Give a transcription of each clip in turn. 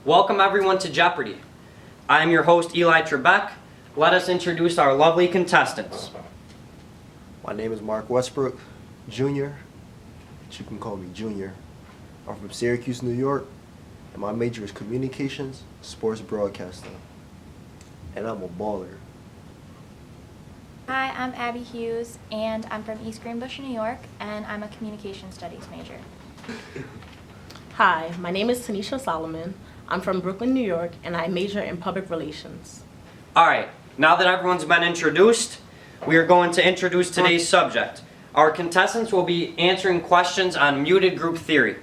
Welcome everyone to Jeopardy! I am your host Eli Trebek. Let us introduce our lovely contestants. My name is Mark Westbrook, Jr., but you can call me Junior. I'm from Syracuse, New York, and my major is Communications, Sports Broadcasting. And I'm a baller. Hi, I'm Abby Hughes, and I'm from East Greenbush, New York, and I'm a Communication Studies major. Hi, my name is Tanisha Solomon. I'm from Brooklyn, New York, and I major in Public Relations. Alright, now that everyone's been introduced, we are going to introduce today's subject. Our contestants will be answering questions on muted group theory.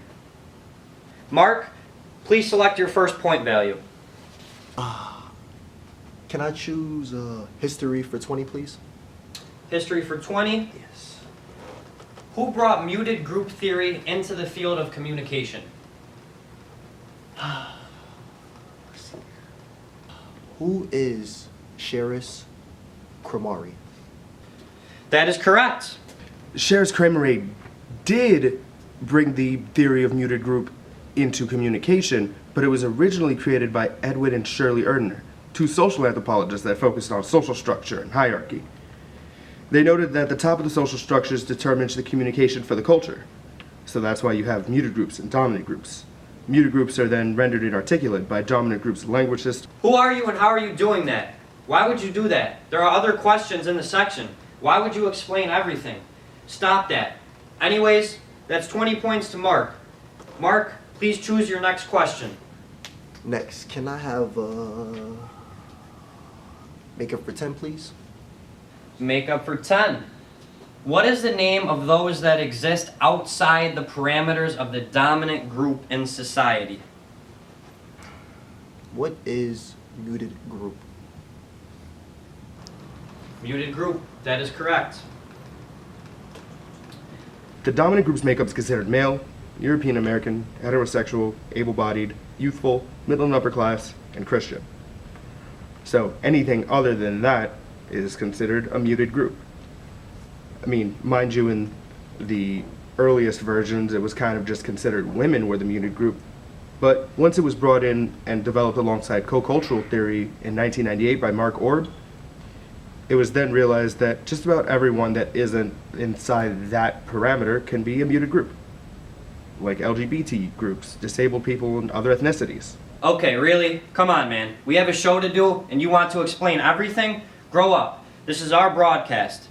Mark, please select your first point value. Can I choose history for 20, please? History for 20. Yes. Who brought muted group theory into the field of communication? Who is Sheris Kramari? That is correct. Sheris Kramari did bring the theory of muted group into communication, but it was originally created by Edwin and Shirley Erdner, two social anthropologists that focused on social structure and hierarchy. They noted that the top of the social structures determines the communication for the culture. So that's why you have muted groups and dominant groups. Muted groups are then rendered inarticulate by dominant groups' language system. Who are you and how are you doing that? Why would you do that? There are other questions in the section. Why would you explain everything? Stop that. Anyways, that's 20 points to Mark. Mark, please choose your next question. Next, can I have makeup for 10, please? Makeup for 10. What is the name of those that exist outside the parameters of the dominant group in society? What is muted group? Muted group. That is correct. The dominant group's makeup is considered male, European American, heterosexual, able-bodied, youthful, middle and upper class, and Christian. So anything other than that is considered a muted group. I mean, mind you, in the earliest versions, it was kind of just considered women were the muted group. But once it was brought in and developed alongside co-cultural theory in 1998 by Mark Orb, it was then realized that just about everyone that isn't inside that parameter can be a muted group, like LGBT groups, disabled people, and other ethnicities. Okay, really? Come on, man. We have a show to do and you want to explain everything? Grow up. This is our broadcast.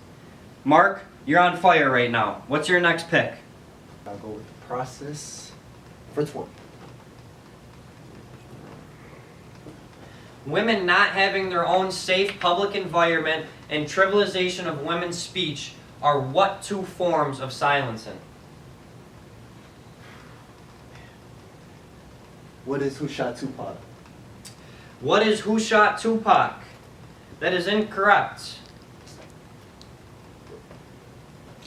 Mark, you're on fire right now. What's your next pick? I'll go with process for 20. Women not having their own safe public environment and trivialization of women's speech are what two forms of silencing? What is Who Shot Tupac? What is Who Shot Tupac? That is incorrect.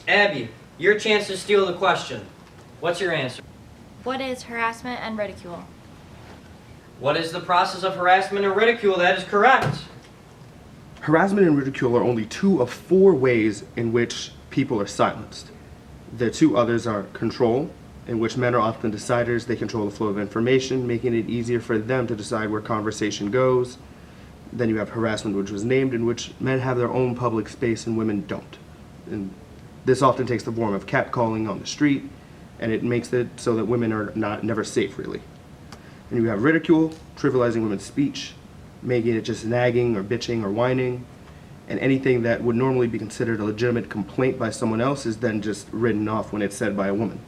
Abby, your chance to steal the question. What's your answer? What is harassment and ridicule? What is the process of harassment and ridicule? That is correct. Harassment and ridicule are only 2 of 4 ways in which people are silenced. The 2 others are control, in which men are often deciders. They control the flow of information, making it easier for them to decide where conversation goes. Then you have harassment, which was named, in which men have their own public space and women don't. And this often takes the form of catcalling on the street, and it makes it so that women are never safe, really. And you have ridicule, trivializing women's speech, making it just nagging or bitching or whining, and anything that would normally be considered a legitimate complaint by someone else is then just written off when it's said by a woman.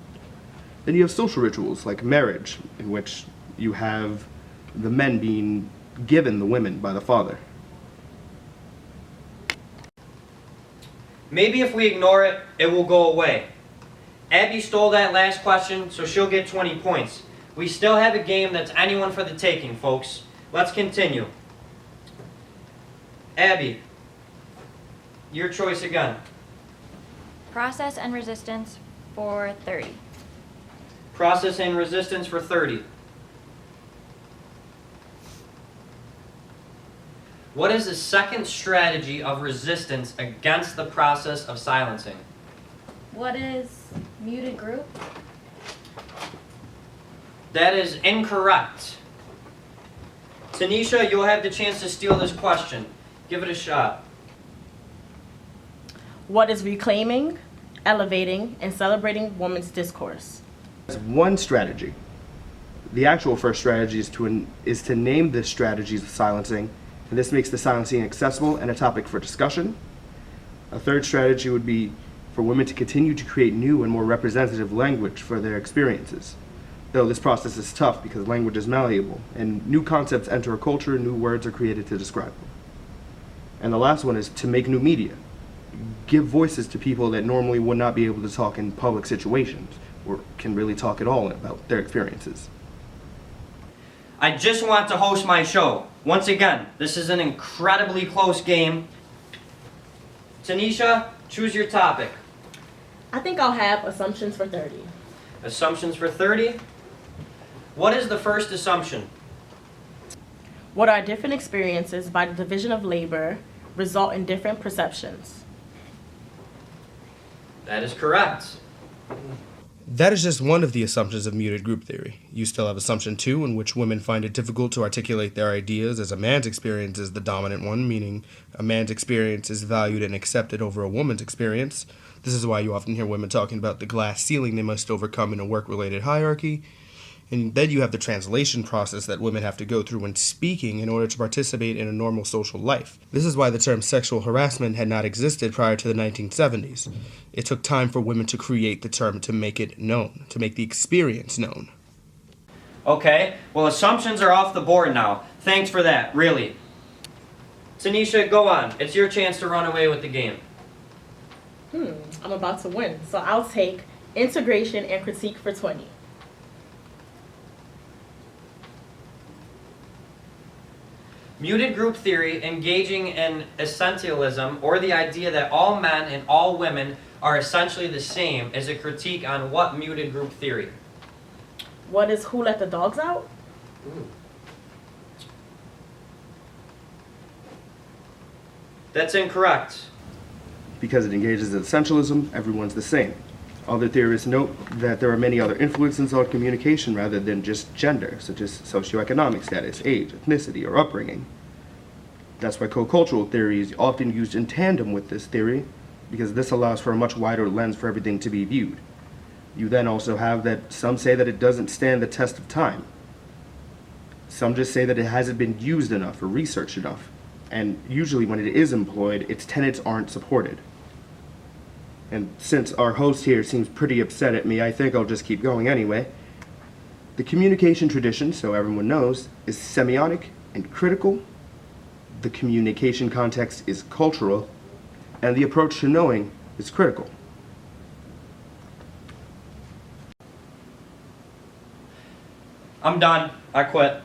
Then you have social rituals like marriage, in which you have the men being given the women by the father. Maybe if we ignore it, it will go away. Abby stole that last question, so she'll get 20 points. We still have a game that's anyone for the taking, folks. Let's continue. Abby, your choice again. Process and resistance for 30. Process and resistance for 30. What is the second strategy of resistance against the process of silencing? What is muted group? That is incorrect. Tanisha, you'll have the chance to steal this question. Give it a shot. What is reclaiming, elevating, and celebrating women's discourse? That's one strategy. The actual first strategy is to name the strategies of silencing, and this makes the silencing accessible and a topic for discussion. A third strategy would be for women to continue to create new and more representative language for their experiences. Though this process is tough because language is malleable, and new concepts enter a culture, new words are created to describe them. And the last one is to make new media. Give voices to people that normally would not be able to talk in public situations, or can really talk at all about their experiences. I just want to host my show. Once again, this is an incredibly close game. Tanisha, choose your topic. I think I'll have assumptions for 30. Assumptions for 30. What is the first assumption? What are different experiences by the division of labor result in different perceptions? That is correct. That is just one of the assumptions of muted group theory. You still have assumption 2, in which women find it difficult to articulate their ideas, as a man's experience is the dominant one, meaning a man's experience is valued and accepted over a woman's experience. This is why you often hear women talking about the glass ceiling they must overcome in a work-related hierarchy. And then you have the translation process that women have to go through when speaking in order to participate in a normal social life. This is why the term sexual harassment had not existed prior to the 1970s. It took time for women to create the term to make it known, to make the experience known. Okay, well, assumptions are off the board now. Thanks for that, really. Tanisha, go on. It's your chance to run away with the game. I'm about to win, so I'll take integration and critique for 20. Muted group theory engaging in essentialism, or the idea that all men and all women are essentially the same, is a critique on what muted group theory? What is who let the dogs out? That's incorrect. Because it engages in essentialism, everyone's the same. Other theorists note that there are many other influences on communication rather than just gender, such as socioeconomic status, age, ethnicity, or upbringing. That's why co-cultural theory is often used in tandem with this theory, because this allows for a much wider lens for everything to be viewed. You then also have that some say that it doesn't stand the test of time. Some just say that it hasn't been used enough or researched enough, and usually when it is employed, its tenets aren't supported. And since our host here seems pretty upset at me, I think I'll just keep going anyway. The communication tradition, so everyone knows, is semiotic and critical. The communication context is cultural, and the approach to knowing is critical. I'm done. I quit.